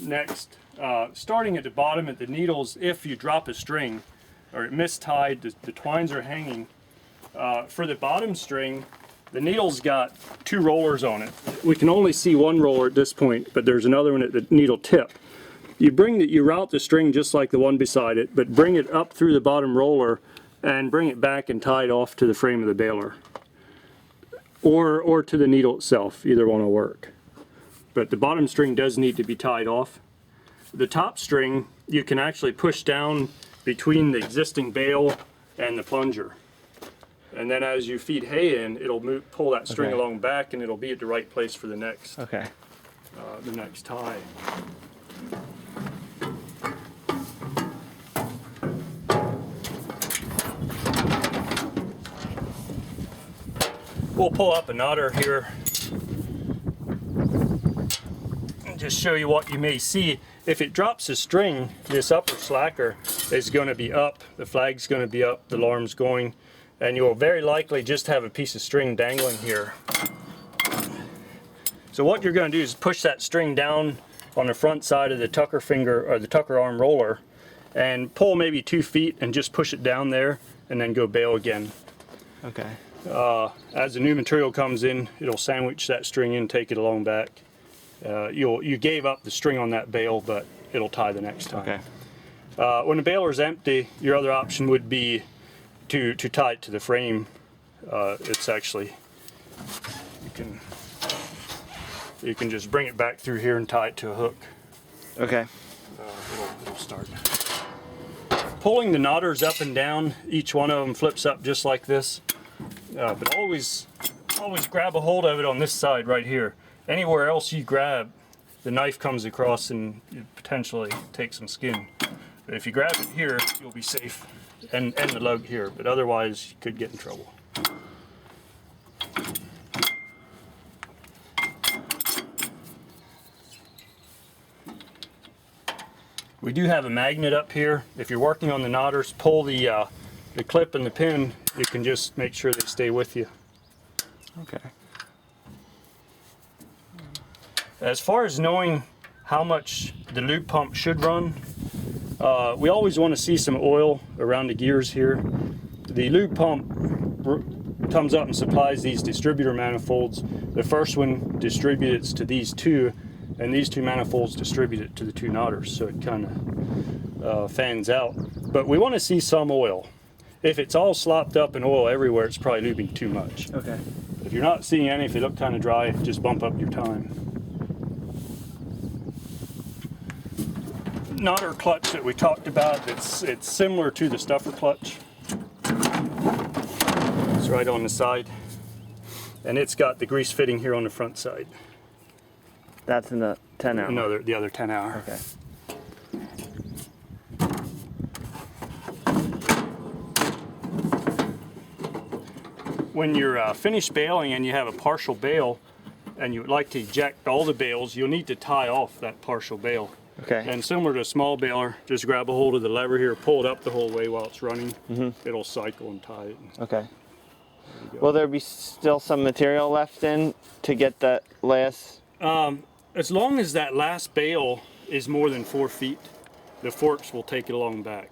Next, starting at the bottom at the needles, if you drop a string or it mistied, the twines are hanging. For the bottom string, the needle's got 2 rollers on it. We can only see one roller at this point, but there's another one at the needle tip. You route the string just like the one beside it, but bring it up through the bottom roller and bring it back and tie it off to the frame of the baler. Or to the needle itself, either one will work. But the bottom string does need to be tied off. The top string you can actually push down between the existing bale and the plunger. And then as you feed hay in, it'll pull that string along back, and it'll be at the right place for the next tie. We'll pull up an otter here and just show you what you may see. If it drops a string, this upper slacker is going to be up, the flag's going to be up, the alarm's going, and you'll very likely just have a piece of string dangling here. So what you're going to do is push that string down on the front side of the tucker finger or the tucker arm roller and pull maybe 2 feet and just push it down there and then go bail again. Okay. As the new material comes in, it'll sandwich that string in, take it along back. You gave up the string on that bale, but it'll tie the next time. Okay. When the baler is empty, your other option would be to tie it to the frame. It's actually, you can just bring it back through here and tie it to a hook. Okay. It'll start. Pulling the knotters up and down, each one of them flips up just like this. But always grab a hold of it on this side right here. Anywhere else you grab, the knife comes across and you potentially take some skin. But if you grab it here, you'll be safe, and the lug here. But otherwise, you could get in trouble. We do have a magnet up here. If you're working on the knotters, pull the clip and the pin. You can just make sure they stay with you. Okay. As far as knowing how much the lube pump should run, we always want to see some oil around the gears here. The lube pump comes up and supplies these distributor manifolds. The first one distributes to these 2, and these 2 manifolds distribute it to the 2 knotters, so it kind of fans out. But we want to see some oil. If it's all slopped up in oil everywhere, it's probably lubing too much. Okay. If you're not seeing any, if they look kind of dry, just bump up your time. Knotter clutch that we talked about, it's similar to the stuffer clutch. It's right on the side. And it's got the grease fitting here on the front side. That's in the 10 hour? No, the other 10 hour. Okay. When you're finished baling and you have a partial bale and you would like to eject all the bales, you'll need to tie off that partial bale. Okay. And similar to a small baler, just grab a hold of the lever here, pull it up the whole way while it's running. It'll cycle and tie it. Okay. Will there be still some material left in to get that last? As long as that last bale is more than 4 feet, the forks will take it along back.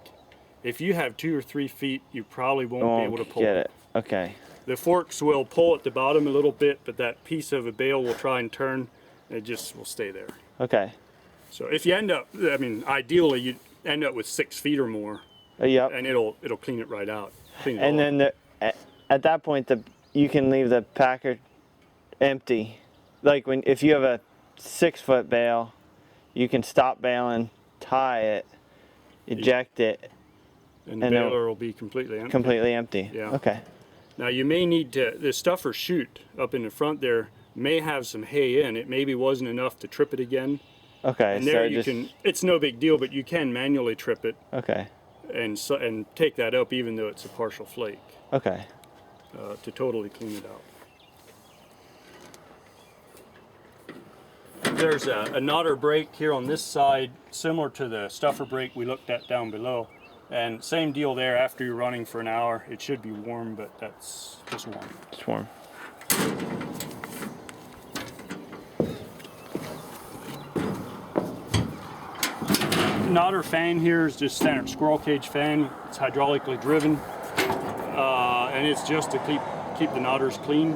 If you have 2 or 3 feet, you probably won't be able to pull get it. Okay. The forks will pull at the bottom a little bit, but that piece of a bale will try and turn, and it just will stay there. Okay. So if you end up, I mean, ideally you end up with 6 feet or more, Yep. and it'll clean it right out. And then at that point, you can leave the packer empty. Like if you have a 6-foot bale, you can stop baling, tie it, eject it, and the baler will be completely empty. Completely empty. Yeah. Okay. Now you may need to, the stuffer chute up in the front there may have some hay in. It maybe wasn't enough to trip it again. Okay. And there you can, it's no big deal, but you can manually trip it. Okay. And take that up even though it's a partial flake. Okay. To totally clean it out. There's an Otter Break here on this side, similar to the stuffer break we looked at down below. And same deal there, after you're running for an hour, it should be warm, but that's just warm. It's warm. Otter fan here is just standard Squirrel Cage fan. It's hydraulically driven, and it's just to keep the knotters clean.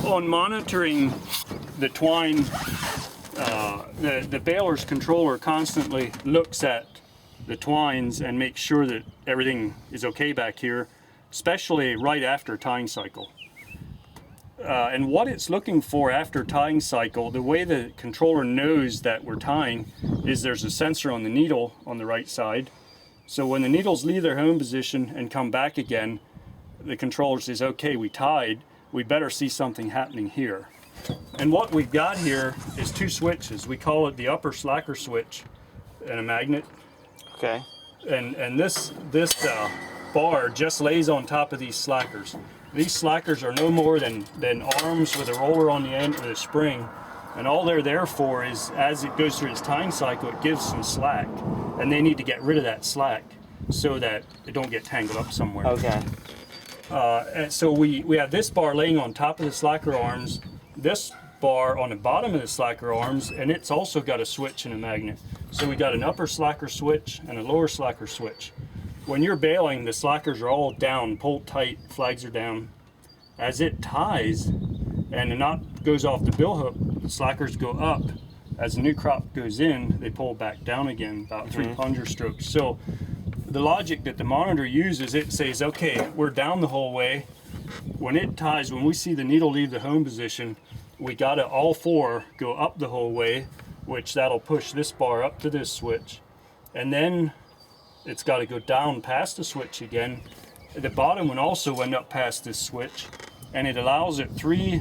On monitoring the twine, the baler's controller constantly looks at the twines and makes sure that everything is okay back here, especially right after tying cycle. And what it's looking for after tying cycle, the way the controller knows that we're tying is there's a sensor on the needle on the right side. So when the needles leave their home position and come back again, the controller says, okay, we tied, we better see something happening here. And what we've got here is two switches. We call it the upper slacker switch and a magnet. Okay. And this bar just lays on top of these slackers. These slackers are no more than arms with a roller on the end with a spring. And all they're there for is, as it goes through its tying cycle, it gives some slack. And they need to get rid of that slack so that it don't get tangled up somewhere. Okay. And so we have this bar laying on top of the slacker arms, this bar on the bottom of the slacker arms, and it's also got a switch and a magnet. So we got an upper slacker switch and a lower slacker switch. When you're baling, the slackers are all down, pulled tight, flags are down. As it ties and the knot goes off the bill hook, the slackers go up. As the new crop goes in, they pull back down again, about 3 plunger strokes. So the logic that the monitor uses, it says, okay, we're down the whole way. When it ties, when we see the needle leave the home position, we gotta all four go up the whole way, which that'll push this bar up to this switch. And then it's gotta go down past the switch again. The bottom one also went up past this switch, and it allows it 3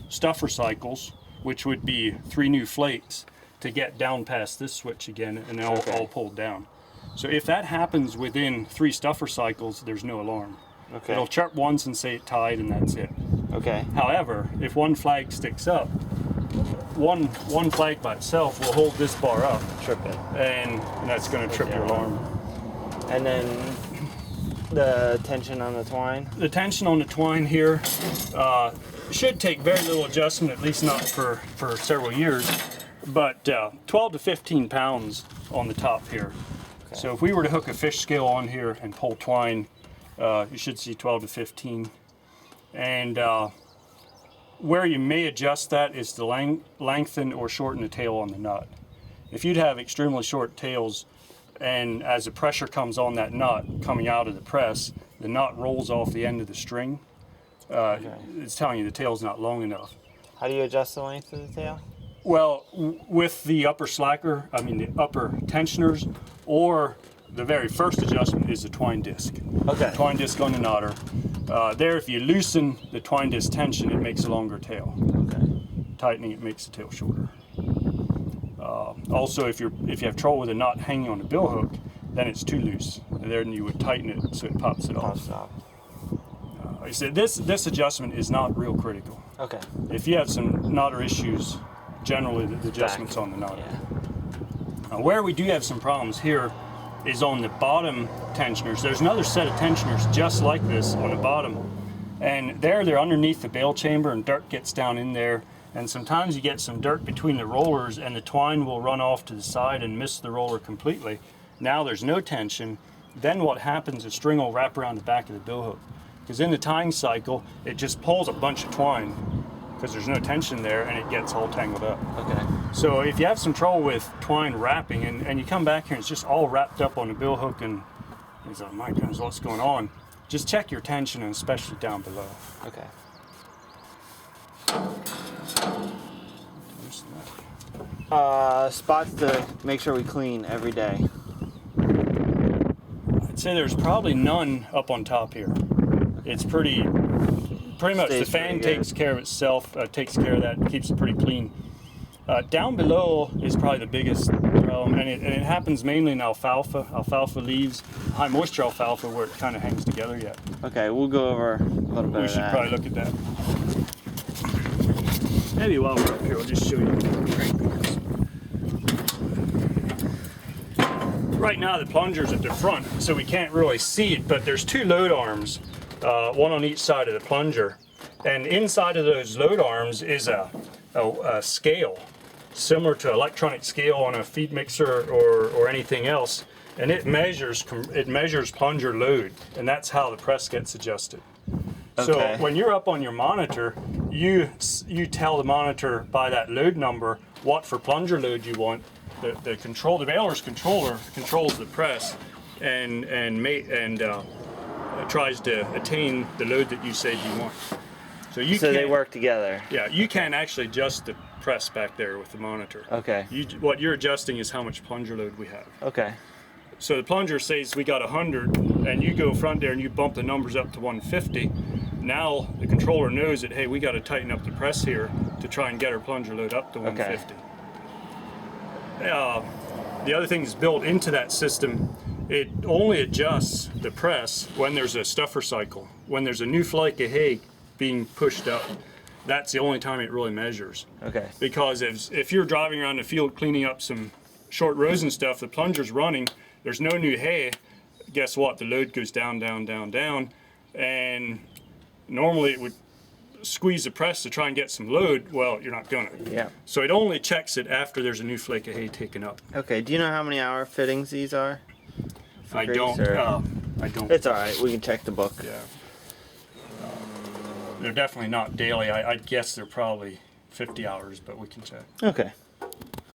stuffer cycles, which would be 3 new flakes, to get down past this switch again, and they'll all pulled down. So if that happens within 3 stuffer cycles, there's no alarm. Okay. It'll chirp once and say it tied, and that's it. Okay. However, if one flag sticks up, one flag by itself will hold this bar up, Trip it. and that's going to trip your alarm. And then the tension on the twine? The tension on the twine here should take very little adjustment, at least not for several years, but 12 to 15 pounds on the top here. Okay. So if we were to hook a fish scale on here and pull twine, you should see 12 to 15. And where you may adjust that is to lengthen or shorten the tail on the knot. If you'd have extremely short tails, and as the pressure comes on that knot coming out of the press, the knot rolls off the end of the string. It's telling you the tail's not long enough. How do you adjust the length of the tail? Well, with the upper slacker, the upper tensioners, or the very first adjustment is the twine disc. Okay. Twine disc on the knotter. There, if you loosen the twine disc tension, it makes a longer tail. Okay. Tightening it makes the tail shorter. Also, if you have trouble with a knot hanging on the bill hook, then it's too loose. Then you would tighten it so it pops it off. Like I said, this adjustment is not real critical. Okay. If you have some knotter issues, generally the adjustment's on the knotter. Yeah. Where we do have some problems here is on the bottom tensioners. There's another set of tensioners just like this on the bottom, and they're underneath the bale chamber, and dirt gets down in there, and sometimes you get some dirt between the rollers and the twine will run off to the side and miss the roller completely. Now there's no tension. Then what happens is string will wrap around the back of the bill hook, because in the tying cycle it just pulls a bunch of twine because there's no tension there, and it gets all tangled up. Okay. So if you have some trouble with twine wrapping, and you come back here and it's just all wrapped up on the bill hook, and it's like, my goodness, what's going on? Just check your tension, and especially down below. Okay. Spots to make sure we clean every day. I'd say there's probably none up on top here. It's pretty much the fan takes care of itself, takes care of that, keeps it pretty clean. Down below is probably the biggest problem, and it happens mainly in alfalfa leaves, high moisture alfalfa, where it kind of hangs together yet. Okay, we'll go over a little bit We of should that. probably look at that. Maybe while we're up here, I'll just show you. Right now the plunger's at the front, so we can't really see it, but there's 2 load arms, one on each side of the plunger. And inside of those load arms is a scale. similar to electronic scale on a feed mixer or anything else, and it measures plunger load, and that's how the press gets adjusted. Okay. So when you're up on your monitor, you tell the monitor by that load number what for plunger load you want. The baler's controller controls the press and tries to attain the load that you say you want. So they work together. Yeah, you can't actually adjust the press back there with the monitor. Okay. What you're adjusting is how much plunger load we have. Okay. So the plunger says we got 100, and you go front there and you bump the numbers up to 150. Now the controller knows that, hey, we got to tighten up the press here to try and get our plunger load up to 150. The other thing that's built into that system, it only adjusts the press when there's a stuffer cycle. When there's a new flake of hay being pushed up, that's the only time it really measures. Okay. Because if you're driving around the field cleaning up some short rows and stuff, the plunger's running, there's no new hay, guess what? The load goes down, down, down, down, and normally it would squeeze the press to try and get some load. Well, you're not gonna. Yeah. So it only checks it after there's a new flake of hay taken up. Okay. Do you know how many hour fittings these are? I don't. I don't. It's all right. We can check the book. Yeah. They're definitely not daily. I'd guess they're probably 50 hours, but we can check. Okay.